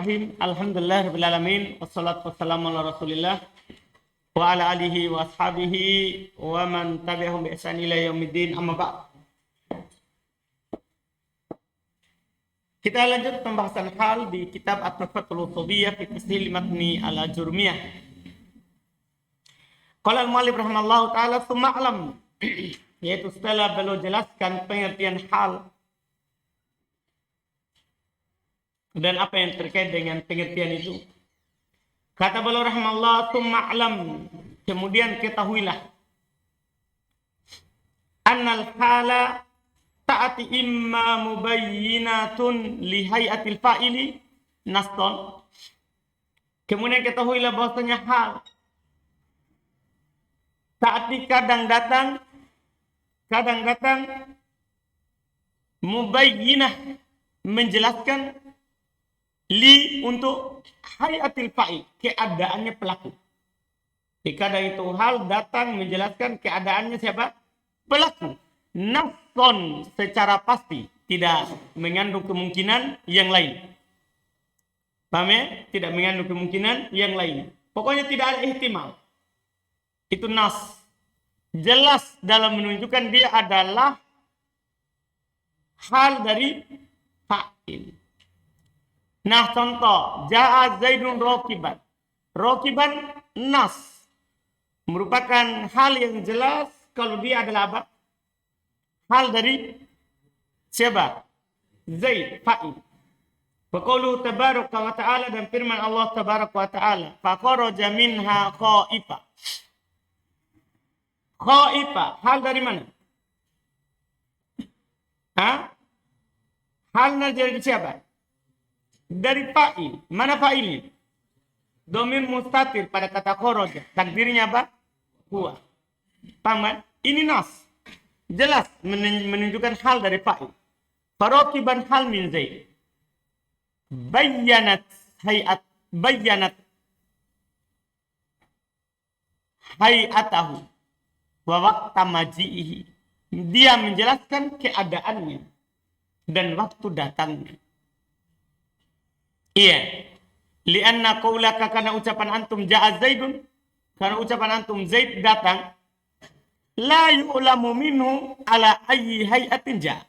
Bismillahirrahmanirrahim. Alhamdulillahirabbil alamin wassalatu wassalamu ala Rasulillah wa ala alihi wa ashabihi wa man tabi'ahum bi ihsan ila yaumiddin. Amma ba'd. Kita lanjut pembahasan hal di kitab At-Tuhfatul Ushubiyah fi Tashil Matni al-Ajurmiyah. Qala al-mu'allif rahimallahu taala tsumma alam, yaitu setelah beliau jelaskan pengertian hal dan apa yang terkait dengan pengertian itu. Kata beliau rahimallahu tsumma alam, kemudian ketahuilah annal hala ta'ati imma mubayyinatun li hayatil fa'ili naston. Kemudian ketahuilah bahwasanya hal ta'ati kadang datang mubayyinah menjelaskan li untuk hayatil fa'il, keadaannya pelaku. Kadang itu hal datang menjelaskan keadaannya siapa? Pelaku. Nasson secara pasti, tidak mengandung kemungkinan yang lain. Paham ya? Tidak mengandung kemungkinan yang lain. Pokoknya tidak ada ihtimal. Itu nas. Jelas dalam menunjukkan dia adalah hal dari fa'il. Nah, contoh, ja'a Zaidun rokiban. Rokiban nas. Merupakan hal yang jelas kalau dia adalah apa? Hal dari siapa? Zaid, fa'il. Wa qauluhu tabaraka wa ta'ala, dan firman Allah tabaraka wa ta'ala, fa kharaja minha khaifa. Khaifa, hal dari mana? Halnya dari siapa? Dari fa'il. Mana fa'ilnya? Dhamir mustatir pada kata kharaja. Takdirnya apa? Huwa. Paham kan? Ini nas. Jelas menunjukkan hal dari fa'il. Farokiban hal min Zaid. Bayyanat hayatahu wa waqta maji'ihi. Dia menjelaskan keadaannya dan waktu datangnya. Iya. Lianna qaulaka, karena ucapan antum ja'a Zaidun, karena ucapan antum Zaid datang, la yu'lamu minhu ala ayyi hayatin ja'a.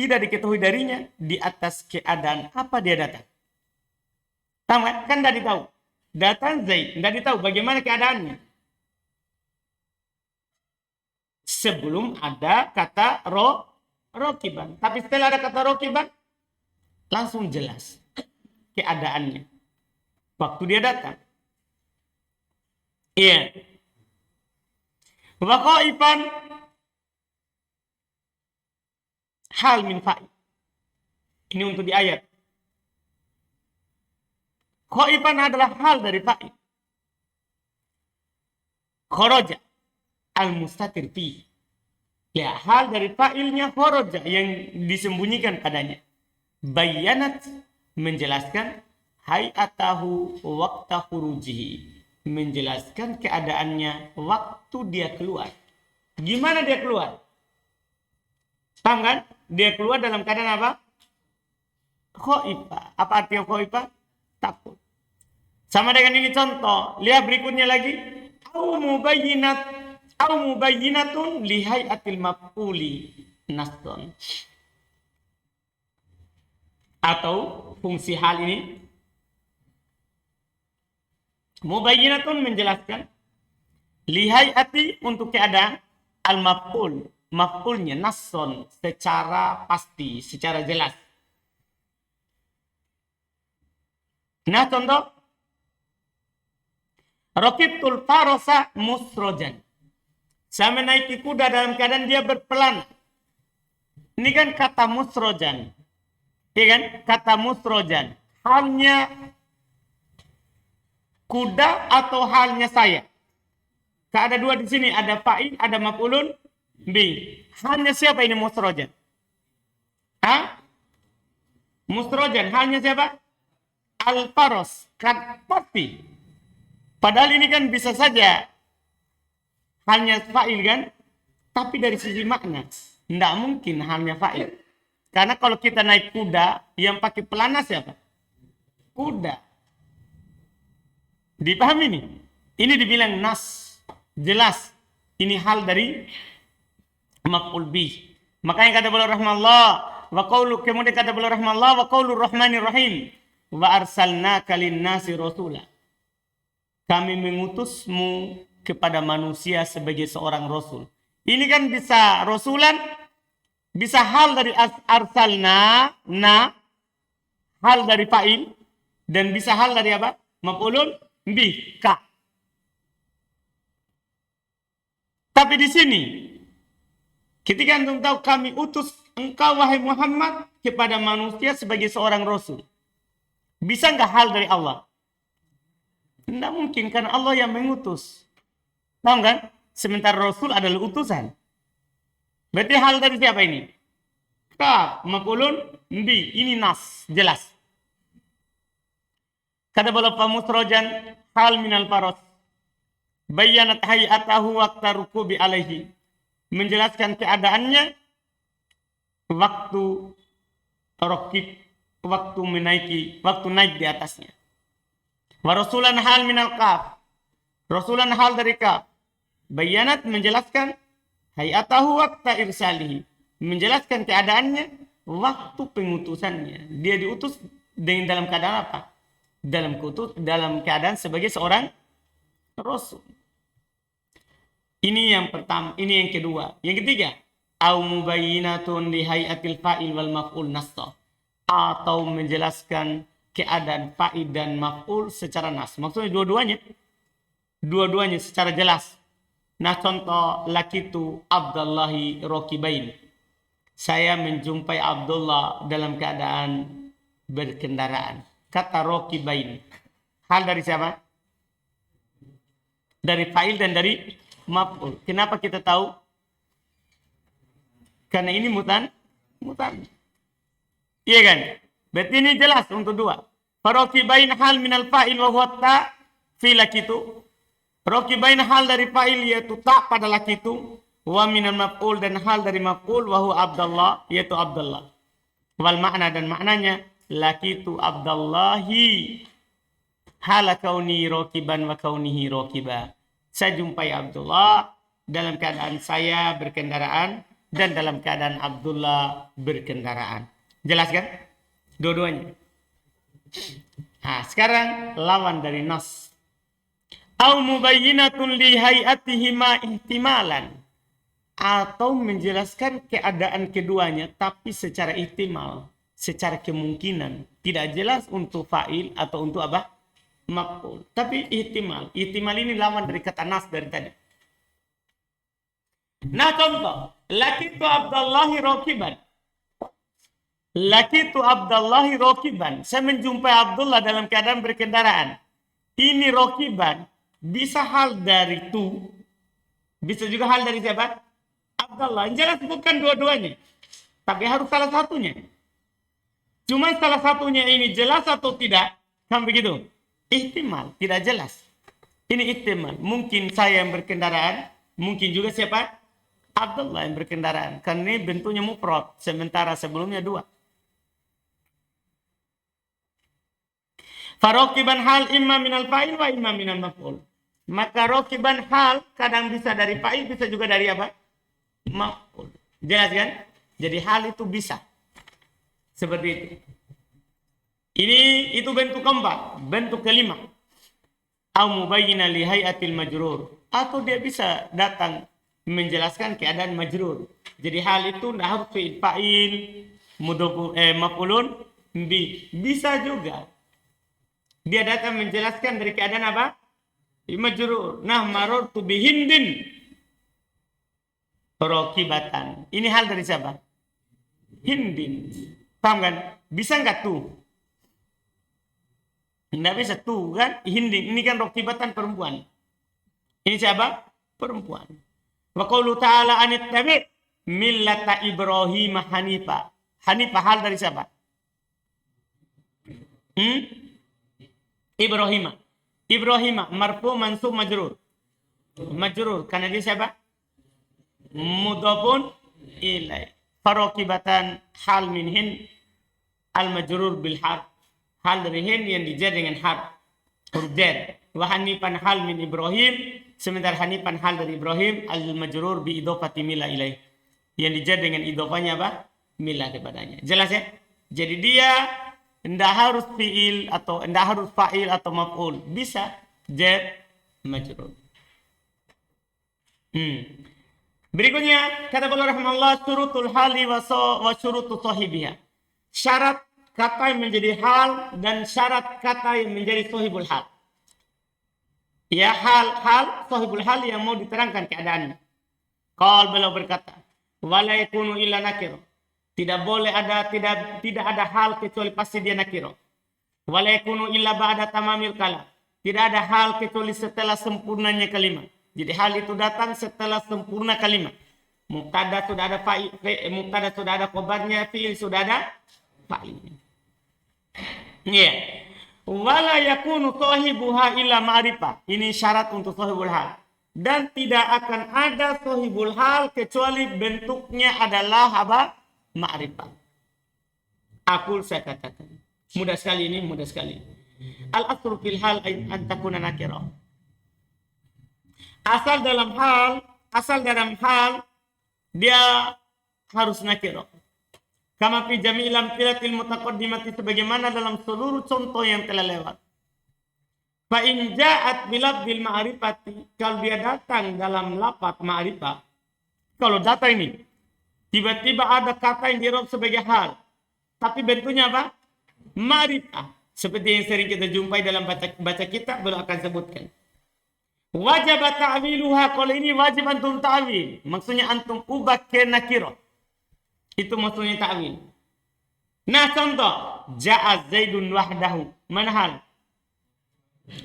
Tidak diketahui darinya di atas keadaan apa dia datang. Tahu kan? Tidak ditahu. Datang Zaid, tidak ditahu bagaimana keadaannya. Sebelum ada kata rokiban. Tapi setelah ada kata rokiban, langsung jelas keadaannya waktu dia datang. Iya. Wa qaifan hal min fa'il. Ini untuk di ayat. Qaifan adalah hal dari fa'il. Kharaja al-mustatir fi. Ya, hal dari fa'ilnya kharaja, yang disembunyikan padanya. Bayyanat menjelaskan hayatahu waqta khurujihi, menjelaskan keadaannya waktu dia keluar. Gimana dia keluar? Paham kan? Dia keluar dalam keadaan apa? Khaifa. Apa artinya khaifa? Takut. Sama dengan ini contoh. Lihat berikutnya lagi. Au mubayyinatun li hayatil maf'uli nasdon. Atau fungsi hal ini mubayyinatun menjelaskan, lihayati untuk keadaan, al-maf'ul, maf'ulnya nasson secara pasti, secara jelas. Nah, contoh, raqibtul farasa musrojan. Saya menaiki kuda dalam keadaan dia berpelana. Ini kan kata musrojan. Iya kan? Kata musrojan. Halnya kuda atau halnya saya? Ada dua di sini. Ada fa'il, ada maf'ulun bi. Halnya siapa ini musrojan? Musrojan. Halnya siapa? Al-faros. Kan pasti. Padahal ini kan bisa saja halnya fa'il kan? Tapi dari sisi makna. Tidak mungkin halnya fa'il. Karena kalau kita naik kuda, yang pakai pelana siapa? kuda. Dipahami nih? Ini dibilang nas, jelas. Ini hal dari maf'ul bih. Makanya kata beliau rahmallah wa qaulu, kemudian kata beliau rahmallah wa qaulur rahmanir rahim wa arsalnaka lin-nasi rasula. Kami mengutusmu kepada manusia sebagai seorang rasul. Ini kan bisa rasulan, bisa hal dari arsalna, hal dari fa'il, dan bisa hal dari apa? Maf'ulun bih, ka. Tapi di sini, ketika antum tahu kami utus engkau wahai Muhammad kepada manusia sebagai seorang rasul. Bisa nggak hal dari Allah? Tidak mungkin, karena Allah yang mengutus. Tahu kan? Sementara rasul adalah utusan. Berarti hal dari siapa ini? Ka, maf'ulun bi. Ini nas, jelas. Kata beliau pamusrojan hal minal faros. Bayanat hayatahu waqta rukubi alaihi. Menjelaskan keadaannya waktu rokib, waktu menaiki, waktu naik di atasnya. Wa rasulan hal minal kaf. Rasulan hal dari kaf. Bayanat menjelaskan hayatahu waqta irsalihi. Menjelaskan keadaannya waktu pengutusannya. Dia diutus dengan dalam keadaan apa? Dalam keadaan sebagai seorang rasul. Ini yang pertama, ini yang kedua. Yang ketiga, au mubayyinatun li hayatil fa'il wal maf'ul nassa. Atau menjelaskan keadaan fa'il dan maf'ul secara nas. Maksudnya dua-duanya. Dua-duanya secara jelas. Nah, contoh lakitu Abdullahi rokibain. Saya menjumpai Abdullah dalam keadaan berkendaraan. Kata rokibain. Hal dari siapa? Dari fa'il dan dari maf'ul. Kenapa kita tahu? Karena ini mutan. Iya kan? Berarti ini jelas untuk dua. Farokibain hal minal fa'il wa huwa ta fi lakitu. Rokibain hal dari fa'il yaitu ta pada lakitu. Wa minal maf'ul dan hal dari maf'ul wa huwa Abdullah yaitu Abdullah. Wal makna dan maknanya lakitu Abdullahi hala kauni rokiban wa kaunihi rokiba. Saya jumpai Abdullah dalam keadaan saya berkendaraan dan dalam keadaan Abdullah berkendaraan. Jelas kan? Dua-duanya. Nah, sekarang lawan dari nas. Au mubayyinatun li hayatihi ma ihtimalan. Atau menjelaskan keadaan keduanya tapi secara ihtimal, secara kemungkinan. Tidak jelas untuk fa'il atau untuk apa? Maf'ul. Tapi ihtimal. Ihtimal ini lawan dari kata nas dari tadi. Nah, contoh. Lakitu Abdullahi rokiban. Lakitu Abdullahi rokiban. Saya menjumpai Abdullah dalam keadaan berkendaraan. Ini rokiban. Bisa hal dari tu. Bisa juga hal dari siapa? Abdullah. Jelas bukan dua-duanya. Tapi harus salah satunya. Cuma salah satunya ini jelas atau tidak. Kan begitu? Ihtimal. Tidak jelas. Ini ihtimal. Mungkin saya yang berkendaraan. Mungkin juga siapa? Abdullah yang berkendaraan. Karena ini bentuknya mufrad. Sementara sebelumnya dua. Farokiban hal imma minal fa'il wa imma minal maf'ul. Maka rokiban hal kadang bisa dari fa'il, bisa juga dari apa? Maf'ul. Jelas kan? Jadi hal itu bisa. Seperti itu. Itu bentuk keempat. Bentuk kelima. Au mubayyina li hayatil majrur. Atau dia bisa datang menjelaskan keadaan majrur. Jadi hal itu tidak harus fi'il fa'il, maf'ulun bi. Bisa juga. Dia datang menjelaskan dari keadaan apa? Majrur. Nah, marartu bihindin rokibatan. Ini hal dari siapa? Hindin. Paham kan? Bisa nggak tuh? Nggak bisa tuh kan? Hindin. Ini kan rokibatan perempuan. Ini siapa? Perempuan. Wa qaulu ta'ala anittabi millata Ibrahim hanifa. Hanifa hal dari siapa? Ibrahim marfu mansub majrur. Majrur karena dia siapa? Mudhafun ilai. Farokibatan hal minhin al majrur bil harf. hal dari Hind yang dijar dengan huruf jar. Wa hanifan hal min Ibrahim, sementara hanifan hal dari Ibrahim al-majrur bi idhofati mila ilaih. Yang dijar dengan idhofanya apa? Mila kepadanya. Jelas ya? Jadi dia tidak harus fi'il atau tidak harus fa'il atau maf'ul. Bisa jar majrur. Berikutnya kata beliau rahimahullah syurutul hali wa syurutu sahibiha. Syarat kata yang menjadi hal dan syarat kata yang menjadi sahibul hal. Ya hal sahibul hal yang mau diterangkan keadaannya. Qal beliau berkata, wala yakunu illa nakir. Tidak boleh ada tidak ada hal kecuali pasti dia nakir. Wala yakunu illa ba'da tamamil kalam. Tidak ada hal kecuali setelah sempurnanya kalimat. Jadi hal itu datang setelah sempurna kalimat. Mubtada sudah ada fa'il, mubtada sudah ada khabarnya, fi'il sudah ada fa'ilnya. Iya. Wala yakunu sahibuha illa ma'rifah. Ini syarat untuk sahibul hal. Dan tidak akan ada sahibul hal kecuali bentuknya adalah apa? Ma'rifah. Aqul saya katakan. Mudah sekali ini, mudah sekali. Al-asru fil hal an takuna nakirah. Asal dalam hal dia harus nakirah. Kama fi jami'il amthilatil mutaqaddimati, sebagaimana dalam seluruh contoh yang telah lewat. Fa in ja'at bilafdil ma'rifati, kalau dia datang dalam lafaz ma'rifah, kalau datang ini tiba-tiba ada kata yang dirob sebagai hal, tapi bentuknya apa? Ma'rifah. Seperti yang sering kita jumpai dalam baca kitab, beliau akan sebutkan. Wajib ta'wiluha, kalau ini wajib antum ta'wil. Maksudnya antum ubah ke nakirah. Itu maksudnya ta'wil. Nah contoh, ja'a Zaidun wahdahu. Mana hal?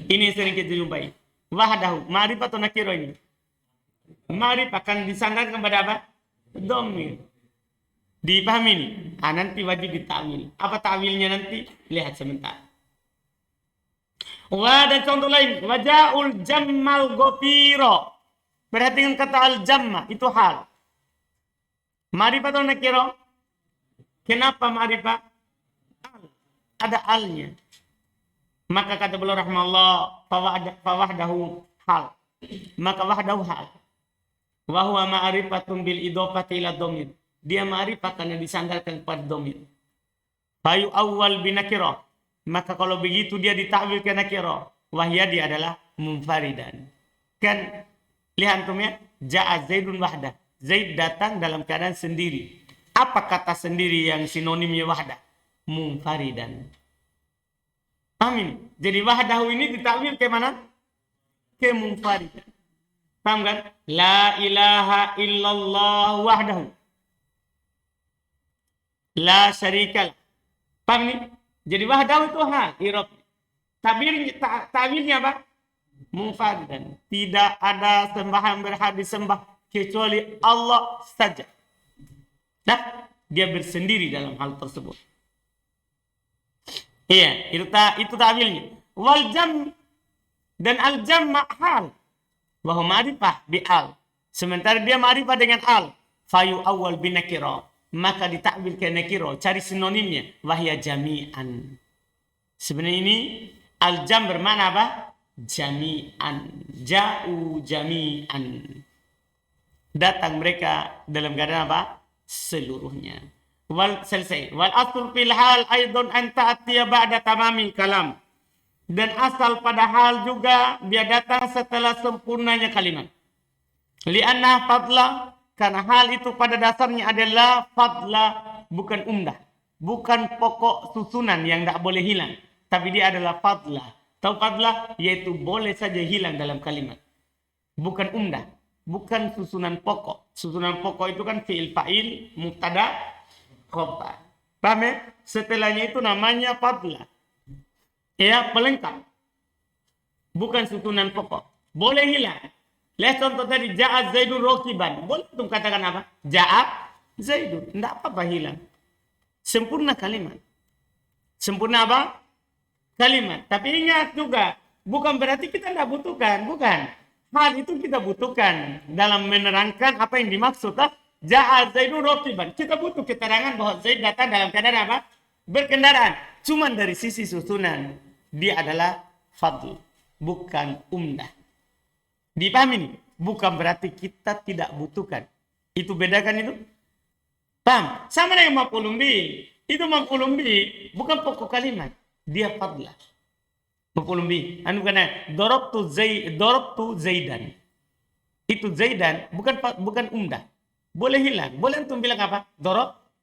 Ini sering kita jumpai. Wahdahu. Ma'rifah atau nakirah ini? Ma'rifah akan disandarkan kepada apa? Dhamir. Dipahami ini? Nanti wajib dita'wil. Apa ta'wilnya nanti? Lihat sebentar. Wah, dan contoh lain, waja'ul jammal ghafira. Perhatikan kata al-jamma, itu hal. Ma'rifah atau nakirah? Kenapa ma'rifah? Ada alnya. Maka kata beliau rahimahullah, fawahdahu hal. Maka wahdahu hal. Wa huwa ma'rifatun bil idhofati ila dhamir. Dia ma'rifah karena disandarkan kepada dhamir. Fayu awwal binakirah. Maka kalau begitu dia ditakwil ke nakirah. Wahya dia adalah munfaridan. Kan lihat antum ya, ja'a Zaidun wahdah. Zaid datang dalam keadaan sendiri. Apa kata sendiri yang sinonimnya wahdah? Munfaridan. Amin. Jadi wahdahu ini ditakwil ke mana? Ke munfaridan. Paham kan? La ilaha illallah wahdahu. La syarikalah. Paham nih? Jadi wahdahu itu hal, irob. Ta'wilnya apa? Munfaridan. Tidak ada sembahan berhak disembah kecuali Allah saja. Nah, dia bersendiri dalam hal tersebut. Iya, itu ta'wilnya. Wal jam dan al jam hal. Wa huwa ma'rifah bi al. Sementara dia ma'rifah dengan al. Fayu awal binakirah. Maka ditakwil ke nakirah, cari sinonimnya, wahya jami'an. Sebenarnya ini al-jam bermakna apa? Jami'an. Ja'u jami'an. Datang mereka dalam keadaan apa? Seluruhnya. Selesai. Wal asl fil hal aidon an ta'tiya ba'da tamamil kalam. Dan asal pada hal juga dia datang setelah sempurnanya kalimat. Li'anna fadla, karena hal itu pada dasarnya adalah fadla, bukan umdah. Bukan pokok susunan yang tidak boleh hilang. Tapi dia adalah fadla. Tahu fadla? Yaitu boleh saja hilang dalam kalimat. Bukan umdah. Bukan susunan pokok. Susunan pokok itu kan fi'il fa'il, mubtada, khabar. Paham ya? Setelahnya itu namanya fadla. Ya, pelengkap. Bukan susunan pokok. Boleh hilang. Lihat contoh tadi, ja'a Zaidun rokiban. Boleh tuh katakan apa? Ja'a Zaidun. Tidak apa-apa hilang. Sempurna kalimat. Sempurna apa? Kalimat. Tapi ingat juga, bukan berarti kita tidak butuhkan. Bukan. Hal itu kita butuhkan dalam menerangkan apa yang dimaksud. Ja'a Zaidun rokiban. Kita butuh keterangan bahwa Zaid datang dalam keadaan apa? Berkendaraan. Cuman dari sisi susunan, dia adalah fadl, bukan umdah. Dipahami nih? Bukan berarti kita tidak butuhkan. Itu bedakan itu. Paham? Sama dengan maf'ulun bih. Itu maf'ulun bih bukan pokok kalimat. Dia fadlah. Maf'ulun bih. Anu kana darabtu Zaidan. Itu Zaidan bukan umdah. Boleh hilang. Boleh antum bilang apa?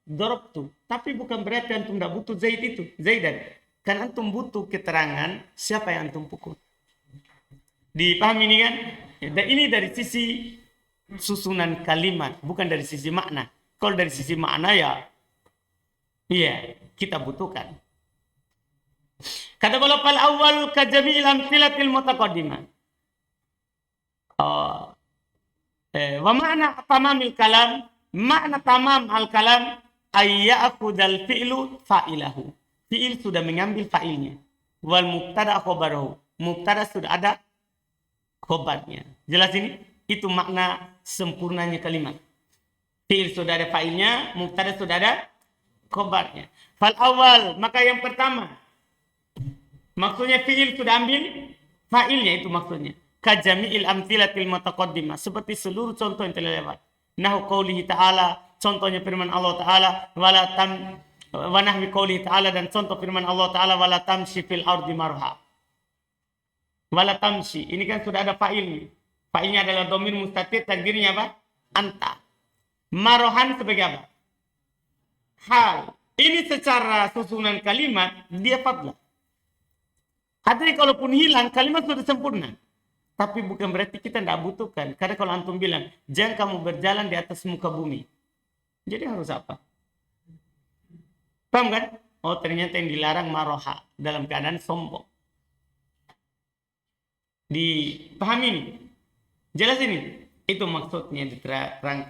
Darabtu. Tapi bukan berarti antum tidak butuh Zaidan. Kan antum butuh keterangan siapa yang antum pukul. Dipahami ini kan? Dan ini dari sisi susunan kalimat, bukan dari sisi makna. Kalau dari sisi makna ya, iya kita butuhkan. Kata bala fal awal ka jami'il amthilatil mutaqaddimah. Wa ma'na tamamil kalam, makna tamam al kalam ay ya'khudhal fi'lu fa'ilahu. Fi'il sudah mengambil fa'ilnya. Wal mubtada khabarahu. Mubtada sudah ada khobarnya. Jelas ini? Itu makna sempurnanya kalimat. Fi'il sudah ada fa'ilnya, mubtada sudah ada khobarnya. Fal awal, maka yang pertama. Maksudnya fi'il sudah ambil fa'ilnya, itu maksudnya. Kajami'il amthilatil mutaqaddimah, seperti seluruh contoh yang telah lewat. Nahu qaulihi ta'ala, contohnya firman Allah Ta'ala, wa nahwi qaulihi ta'ala, dan contoh firman Allah Ta'ala, wala tamshi fil ardi marha. Wala tamshi, ini kan sudah ada fa'ilnya. Fa'ilnya adalah dhamir mustatir, takdirnya apa? Anta. Marohan sebagai apa? Hal. Ini secara susunan kalimat, dia fadlah. Artinya kalaupun hilang, kalimat sudah sempurna. Tapi bukan berarti kita tidak butuhkan. Karena kalau antum bilang, jangan kamu berjalan di atas muka bumi. Jadi harus apa? Paham kan? Oh ternyata yang dilarang maroha. Dalam keadaan sombong. Dipahami ini? Jelas ini? Itu maksudnya diterang.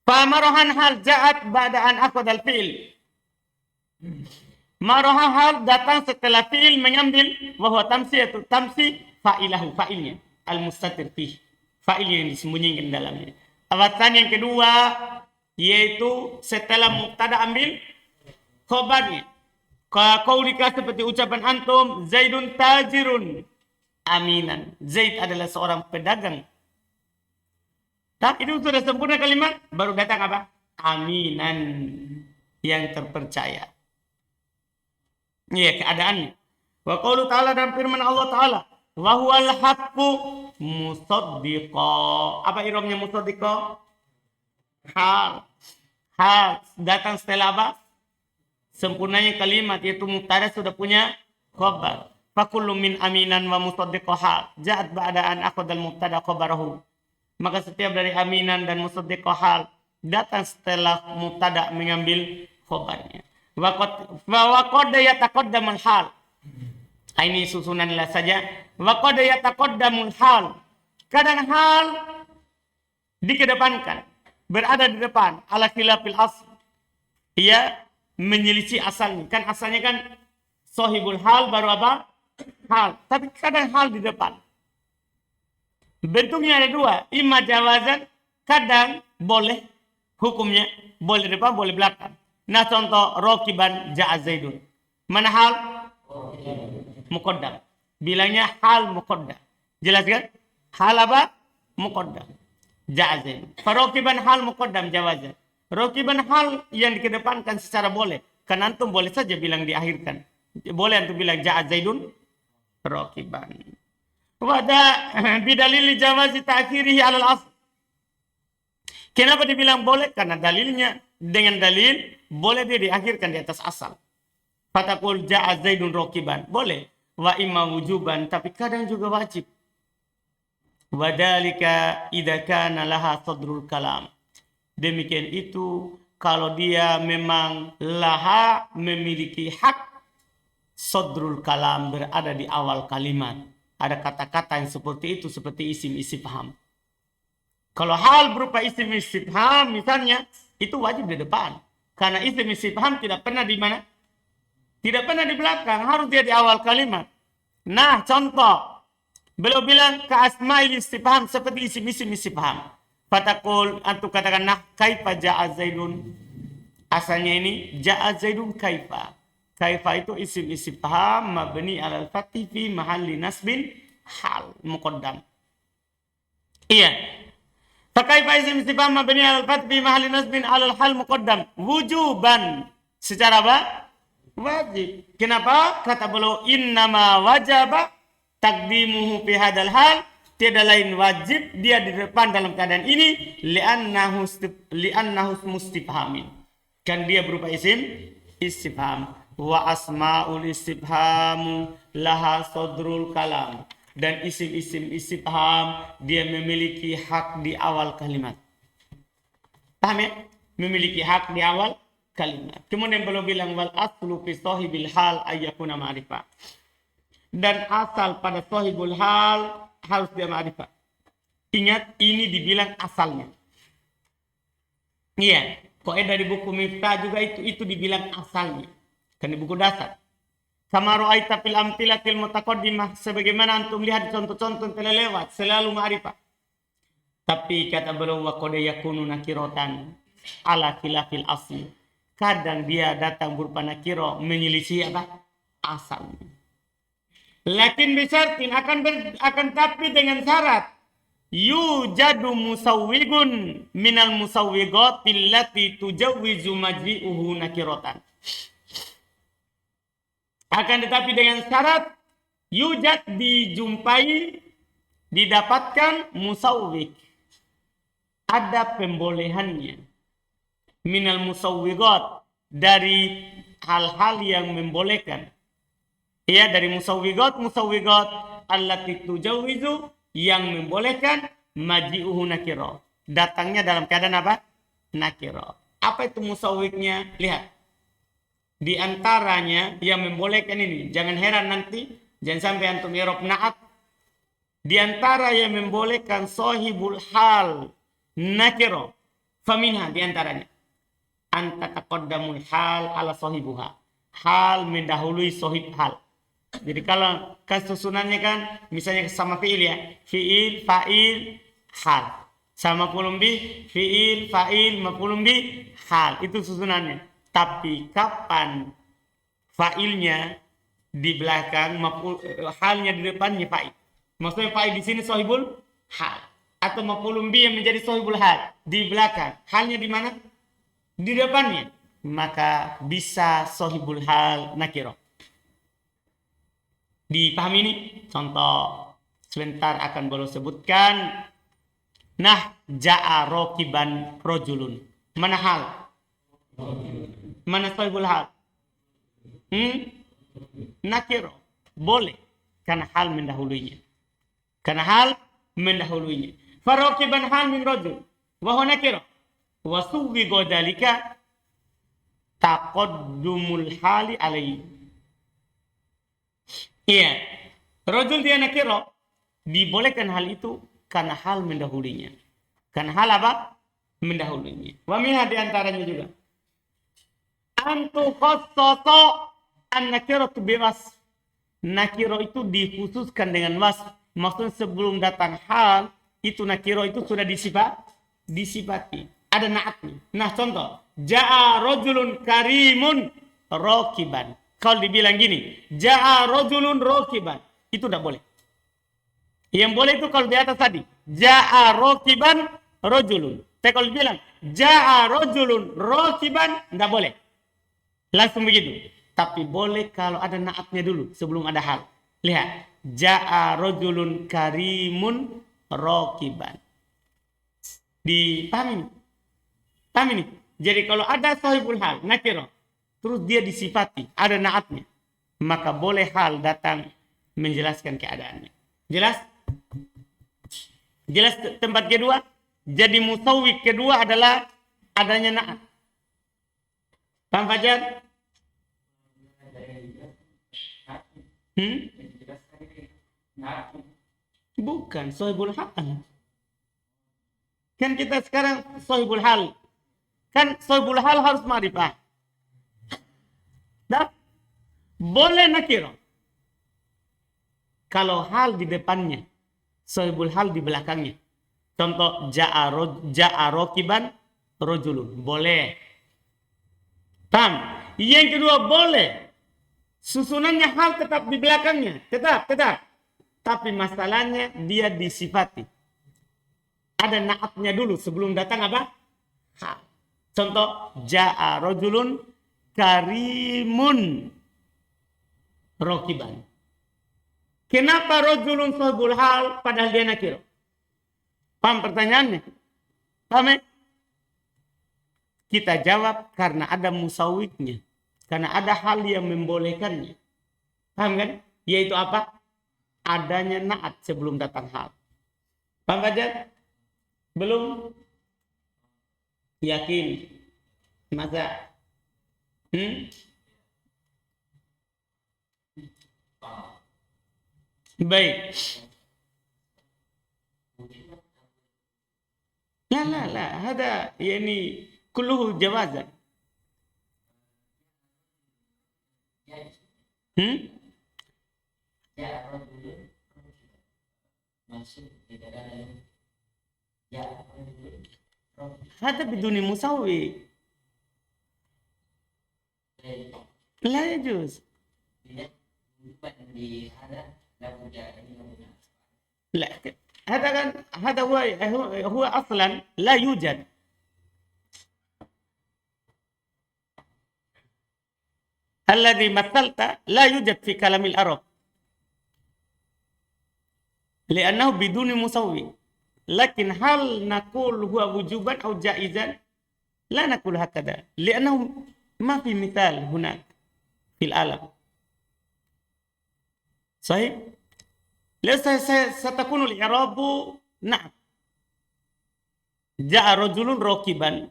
Famarohan hal ja'at ba'da'an akhadal fi'il. Maroha hal datang setelah fi'il mengambil bahwa tamsi fa'ilahu, fa'ilnya. Al-mustatir fih. Fa'il yang disembunyikan dalamnya. Awatan yang kedua, yaitu setelah mubtada ambil khobarnya. Qaulika seperti ucapan antum, Zaidun tajirun aminan. Zaid adalah seorang pedagang. Tapi itu sudah sempurna kalimat, baru datang apa? Aminan, yang terpercaya. Iya, keadaannya. Wa qaulu ta'ala, dan firman Allah Ta'ala, wa huwal haqqu musaddiqa. Apa irobnya musaddiqa? Hal datang setelah apa? Sempurnanya kalimat, yaitu mubtada sudah punya khabar. Fa kullu min aminan wa musaddiqa hal ja'at ba'da'an akhadal mubtada khabarahu. Maka setiap dari aminan dan musaddiqa hal datang setelah mubtada mengambil khabarnya. Wa qad yataqaddamul hal. Ini susunanlah saja. Wa qad yataqaddamul hal. Kadang hal dikedepankan, berada di depan, ala khilafil asl. Ia menyelisih asalnya. Kan asalnya kan sahibul hal baru apa? Hal. Tapi kadang hal di depan. Bentuknya ada dua. Imma jawazan, kadang boleh hukumnya. Boleh depan, boleh belakang. Nah contoh, rokiban ja'a Zaidun. Mana hal? Muqaddam. Bilangnya hal muqaddam. Jelas kan? Hal apa? Muqaddam. Ja'a Zaidun. Farokiban hal muqaddam jawazan. Rokiban hal yang dikedepankan secara boleh. Kan antum boleh saja bilang diakhirkan. Boleh antum bilang ja'a Zaidun rokiban. Wada bidalil jawazi ta'khirihi 'alal asl. Kenapa dibilang boleh? Karena dalilnya dengan dalil boleh dia diakhirkan di atas asal. Fatakul ja'a Zaidun rokiban. Boleh. Wa imma wujuban, tapi kadang juga wajib. Wadalika idza kana laha sadrul kalam. Demikian itu kalau dia memang laha memiliki hak sadrul kalam, berada di awal kalimat. Ada kata-kata yang seperti itu, seperti isim istifham. Kalau hal berupa isim istifham misalnya, itu wajib di depan. Karena isim istifham tidak pernah di mana? Tidak pernah di belakang, harus dia di awal kalimat. Nah, contoh. Beliau bilang ke asma'il istifham seperti isim-isim istifham. Fatakul, antum katakan, nah, kaifa ja'a Zaidun. Asalnya ini, ja'a Zaidun kaifa. Kaifa itu isim istifham mabni alal fathi fi mahalli nasbin hal muqaddam. Iya. Fakaifa isim istifham mabni alal fathi fi mahalli nasbin alal hal muqaddam wujuban. Secara apa? Wajib. Kenapa? Kata beliau innama wajaba taqdimuhu fi hadal hal, tiada lain wajib dia di depan dalam keadaan ini li'annahu mustifhamin. Kan dia berupa isim istifham. Wa asmaul istifhamu laha sadrul kalam, dan isim-isim istifham dia memiliki hak di awal kalimat. Paham ya? Memiliki hak di awal kalimat. Kemudian beliau bilang wal aslu fi sahibil hal ayyakuna ma'rifah, dan asal pada sahibul hal harus dia ma'rifah. Ingat, ini dibilang asalnya. Iya, kaidah di buku Miftah juga itu dibilang asalnya. Kan di buku dasar. Kama ra'aita fil amtilatil mutaqaddimah, sebagaimana antum lihat contoh-contoh telah lewat, selalu ma'rifah. Tapi kata beliau wa qad yakunu nakiratan ala khilafil asli. Kadang dia datang berupa nakiro menyelisih apa? Asalnya. Lakin bisyartin akan tapi dengan syarat yujadu musawwigun minal musawwigatil lati tujawwizu majli'uhu nakiratan. Akan tetapi dengan syarat yujad dijumpai, didapatkan musawwig, ada pembolehannya, minal musawwigat, dari hal-hal yang membolehkan. Ya, dari musawwigat allati tujawwizu, yang membolehkan maji'uhu nakira, datangnya dalam keadaan apa? Nakira. Apa itu musawwignya? Lihat. Di antaranya yang membolehkan ini, jangan heran nanti, jangan sampai antum i'rab na'at. Di antara yang membolehkan sahibul hal nakira, faminha, di antaranya anta taqaddamul hal ala sahibuha, hal mendahului sahib hal. Jadi kalau kesusunannya kan misalnya sama fiil ya, fiil, fa'il, hal. Sama maf'ulun bih, fiil, fa'il, maf'ulun bih, hal. Itu susunannya. Tapi kapan fa'ilnya di belakang, halnya di depannya fa'il. Maksudnya fa'il di sini sahibul hal, atau maf'ulun bih yang menjadi sahibul hal di belakang, halnya di mana? Di depannya. Maka bisa sahibul hal nakiro. Dipahami ini? Contoh sebentar akan boleh sebutkan. Nah, ja'a rokiban rojulun. Mana hal? Mana sahibul hal? Nakiro. Boleh. Karena hal mendahulunya. Farokiban hal min rojul. Wahu nakiro. Wasuwi godalika taqaddumul hali alaihi. Iya, rojul dia nakiro, dibolehkan hal itu karena hal mendahulunya. Karena hal apa? Mendahulunya. Wa minha di antaranya juga. Antu khassaso an-nakiro tu bebas. Nakiro itu dikhususkan dengan was. Maksudnya sebelum datang hal, itu nakiro itu sudah disifati. Ada naatnya. Nah contoh, ja'a rojulun karimun rokiban. Kalau dibilang gini, ja'a rojulun rokiban, itu tidak boleh. Yang boleh itu kalau di atas tadi, ja'a rokiban rojulun. Tapi kalau dibilang, ja'a rojulun rokiban, tidak boleh. Langsung begitu. Tapi boleh kalau ada naatnya dulu, sebelum ada hal. Lihat, ja'a rojulun karimun rokiban. Dipahami? Pahami nih? Jadi kalau ada sahibul hal, nakiro, terus dia disifati, ada naatnya, maka boleh hal datang menjelaskan keadaannya. Jelas? Jelas tempat kedua? Jadi musawwik kedua adalah adanya naat. Paham Fajar? Bukan, sahibul hal. Kan kita sekarang sahibul hal. Kan sahibul hal harus ma'rifah. Dah? Boleh nakiro. Kalau hal di depannya, sahibul hal di belakangnya. Contoh, ja'a rokiban rojulun. Boleh. Paham? Yang kedua boleh. Susunannya hal tetap di belakangnya. Tetap. Tapi masalahnya dia disifati. Ada naatnya dulu sebelum datang apa? Hal. Contoh, ja'a rajulun karimun rokiban. Kenapa rajulun sahibul hal padahal dia nakiro? Paham pertanyaannya? Paham ya? Kita jawab karena ada musawwiknya. Karena ada hal yang membolehkannya. Paham kan? Yaitu apa? Adanya naat sebelum datang hal. Paham Fajar? Belum? Yakin? Masa? Baik. لا هذا يعني كله جوازا. هذا بدون مسوي لا يجوز. لا هذا كان هذا هو اصلا لا يوجد. الذي مثلت لا يوجد في كلام العرب لأنه بدون مسوي. لكن هل نقول هو وجوبا أو جائزا؟ لا نقول هكذا لأنه ما في مثال هناك في العالم. صحيح؟ ليس ستكون الإعراب نعم جاء رجل راكبا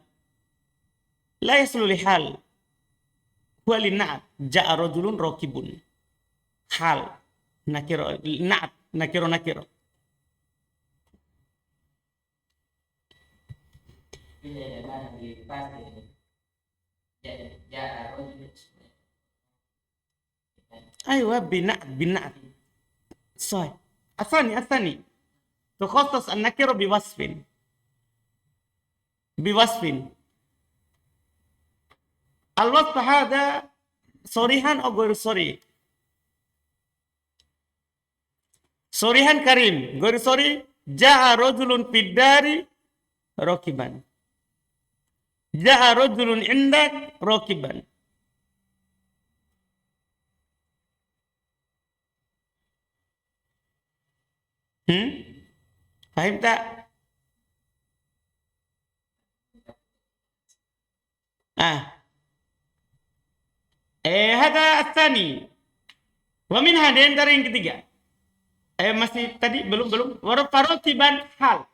لا يصل لحال هو للنعت جاء رجل راكب حال نكر نعت نكر أيوة بنعت صحيح. الثاني تخصص النكرة بوصف الوصف هذا صريحا أو غير صريح؟ صريحا كريم، غير صريح جاء رجل في الدار راكبا، جاء رجل عندك راكبا. فهمت؟ هذا الثاني. ومنها di antara yang ketiga. Masih tadi belum. Farokiban hal.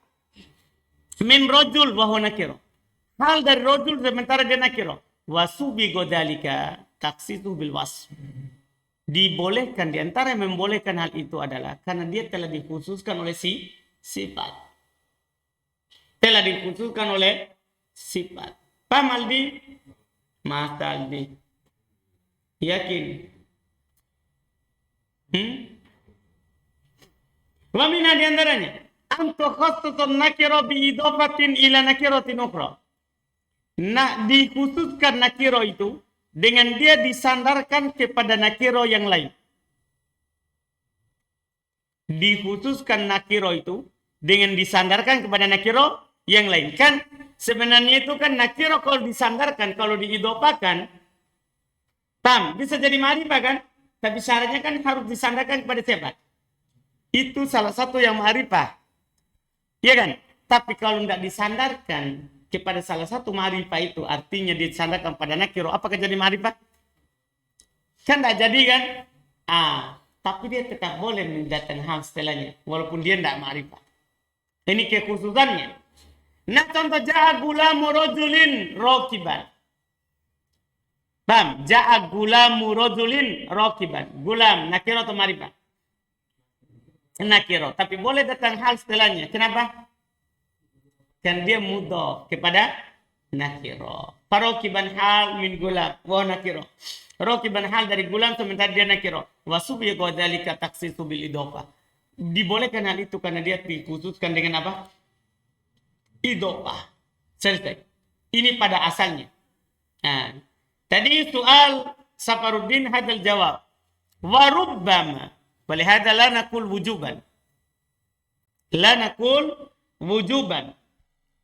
Min rojul wa huwa nakiro. Hal dari rojul sementara dia nakiro. Wasubi godalika taksitu bil wasf. Dibolehkan di antara yang membolehkan hal itu adalah karena dia telah dikhususkan oleh sifat. Telah dikhususkan oleh sifat. Paham Aldi? Mas Aldi. Yakin? Wa minha di antaranya antu khassasun nakira bi idafatin ila nakiratin ukhra. Dikhususkan nakiro itu dengan dia disandarkan kepada nakiro yang lain. Dikhususkan nakiro itu dengan disandarkan kepada nakiro yang lain. Kan sebenarnya itu kan nakiro kalau disandarkan, kalau diidopakan, bisa jadi ma'rifah kan? Tapi syaratnya kan harus disandarkan kepada siapa? Itu salah satu yang ma'rifah. Iya kan? Tapi kalau tidak disandarkan kepada salah satu ma'rifah itu, artinya disandarkan pada nakiro, apakah jadi ma'rifah? Kan tidak jadi kan? Tapi dia tetap boleh mendatangkan hal setelahnya, walaupun dia tidak ma'rifah. Ini kekhususannya. Nah contoh ja'a gulamu rajulin rakiban. Paham? Ja'a gulamu rajulin rakiban. Gulam, nakiro atau ma'rifah? Nakiro. Tapi boleh datang hal setelahnya. Kenapa? Kan dia mudhof kepada nakiro. Farokiban hal min gulam. Wah nakiro. Rokiban hal dari gulam sementara dia nakiro. Wasubi godalika taksisu bil idofah. Dibolehkan hal itu karena dia dikhususkan dengan apa? Idofah. Selesai. Ini pada asalnya. Tadi soal Safaruddin hadal jawab. wa rubbama. Walihada la naqul wujuban. La naqul wujuban.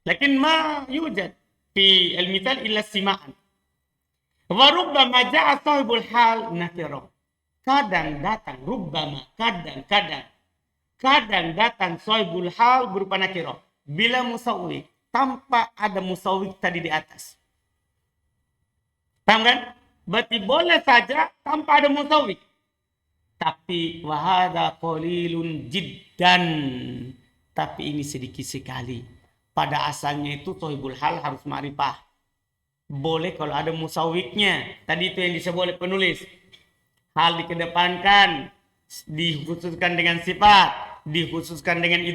Lakin ma yujad fi al-mithal illa sima'an. Wa rubbama ja'a sahibul hal nakira. Kadang datang rubbama, kadang-kadang. Kadang datang sahibul hal berupa nakira. Bila musawwik, tanpa ada musawwik tadi di atas. Paham kan? Berarti boleh saja tanpa ada musawwik. Tapi wahada qalilun jiddan. Tapi ini sedikit sekali. Pada asalnya itu sahibul hal harus ma'rifah. Boleh kalau ada musawwiknya. Tadi itu yang disebut oleh penulis. Hal dikedepankan, dikhususkan dengan sifat, dikhususkan dengan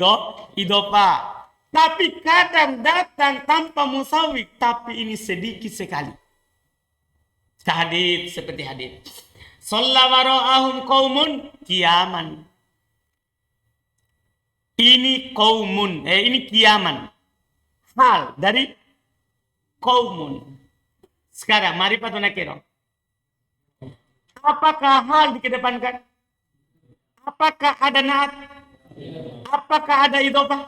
idhofah. Tapi kadang datang tanpa musawwik, tapi ini sedikit sekali. Hadits seperti hadits. Shalla wara'ahum qaumun qiyaman. Ini qaumun, ini qiyaman. Hal dari qaumun. Sekarang ma'rifat nakirah. Apakah hal dikedepankan? Apakah ada naat? Apakah ada idhofah?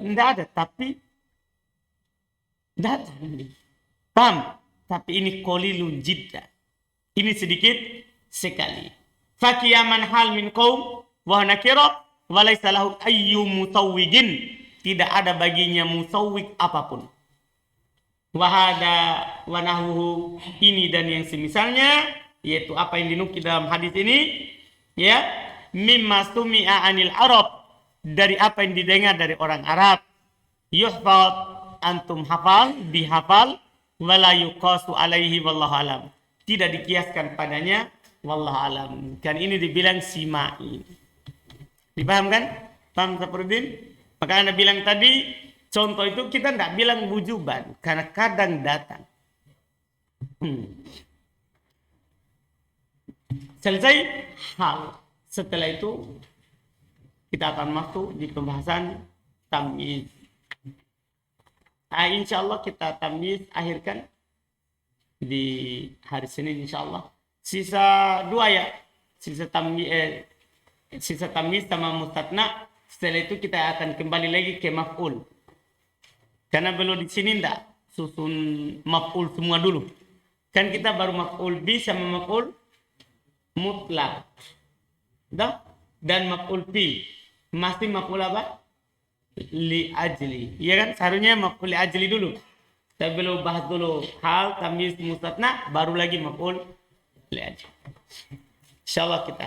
Tidak ada, tapi datang. Paham? Tapi ini qalilun jiddan. Ini sedikit sekali. Faqiyaman hal min qaum wa nakira wa laysa lahu ayyu musawwigin. Tidak ada baginya musawwig apapun. Wa hada wa nahwuhu. Ini dan yang semisalnya, yaitu apa yang dinukil dalam hadis ini, ya, mimma sumi'a anil Arab, dari apa yang didengar dari orang Arab. Yuhfad, antum hafal, dihafal, wala yuqasu alaihi wallahu alam. Tidak dikiaskan padanya, wallahu alam. Kan ini dibilang sima'i. Dipahamkan? Paham Saprudin? Maka Anda bilang tadi, contoh itu kita tidak bilang wujuban, karena kadang datang. Selesai hal. Setelah itu kita akan masuk di pembahasan tamyiz. Insya Allah kita tamyiz akhirkan di hari Senin insya Allah. Sisa 2 ya. Sisa tamyiz sama mustatna. Setelah itu kita akan kembali lagi ke maf'ul. Karena belum di sini enggak susun maf'ul semua dulu. Kan kita baru maf'ul bi sama maf'ul mutlak. Dah? Dan maf'ul fi. Masih maf'ul apa? Li ajli. Iya kan? Seharusnya maf'ul li ajli dulu. Kita belum bahas dulu hal, tamyiz, mustatna, baru lagi maf'ul li ajli. Insyaallah kita